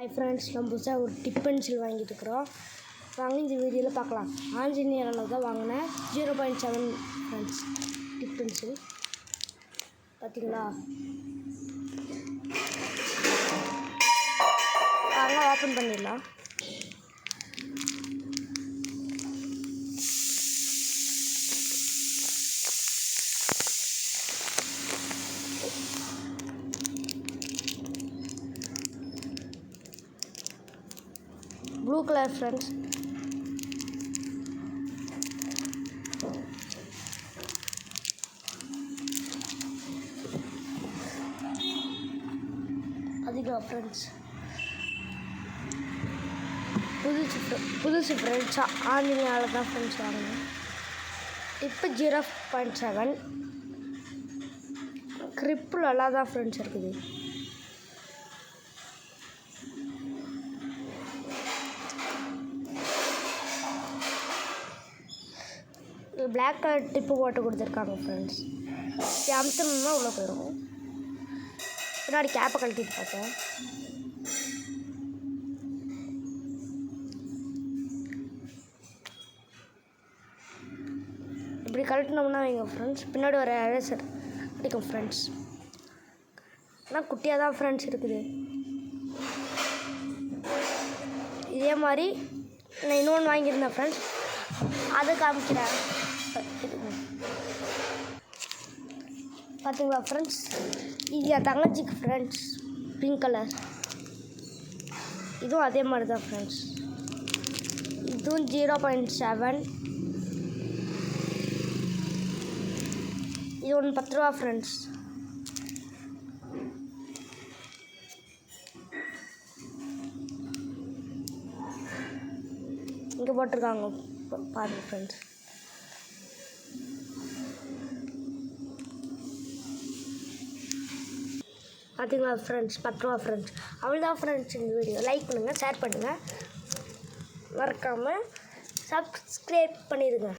Hi friends, நம்ம புதுசாக ஒரு டிப் பென்சில் வாங்கிட்டு இருக்கிறோம். வாங்க இந்த வீடியோவில் பார்க்கலாம். ஆஞ்சநேயரில் தான் வாங்கினேன் 0.7 ஃப்ரெண்ட்ஸ் டிப் பென்சில். பார்த்தீங்களா? வாங்க ஓப்பன் பண்ணிடலாம். Blue colour friends. அதுக்கு ஃப்ரெண்ட்ஸ் புதுசு ஃப்ரெண்ட்ஸ் ஆன்லைனில் தான் ஃப்ரெண்ட்ஸ் வாங்கினேன். இப்போ 0.7 கிரிப்பு நல்லா தான் ஃப்ரெண்ட்ஸ் இருக்குது. பிளாக் கலர் டிப்பு போட்டு கொடுத்துருக்காங்க ஃப்ரெண்ட்ஸ். அமுத்தணும்னா உள்ளே போயிடும். பின்னாடி கேப்பை கழட்டிட்டு பார்த்தேன். இப்படி கழட்டினோம்னா வைங்க ஃப்ரெண்ட்ஸ், பின்னாடி ஒரு எரேசர் கிடைக்கும் ஃப்ரெண்ட்ஸ். ஆனால் குட்டியாக தான் ஃப்ரெண்ட்ஸ் இருக்குது. இதே மாதிரி நான் இன்னொன்று வாங்கியிருந்தேன் ஃப்ரெண்ட்ஸ், அதை காமிக்கிறேன். பார்த்தீங்களா ஃப்ரெண்ட்ஸ், இது என் தங்கச்சிக்கு ஃப்ரெண்ட்ஸ், பிங்க் கலர். இதுவும் அதே மாதிரி தான் ஃப்ரெண்ட்ஸ். இதுவும் 0.7. இது ஒன்று 10 ரூபா ஃப்ரெண்ட்ஸ். இங்கே போட்டிருக்காங்க பாருங்கள் ஃப்ரெண்ட்ஸ். பார்த்தீங்களா ஃப்ரெண்ட்ஸ், 10 ரூபா ஃப்ரெண்ட்ஸ். அவ்வளோதான் ஃப்ரெண்ட்ஸ். இந்த வீடியோ லைக் பண்ணுங்கள், ஷேர் பண்ணுங்கள், மறக்காமல் சப்ஸ்கிரைப் பண்ணிடுங்க.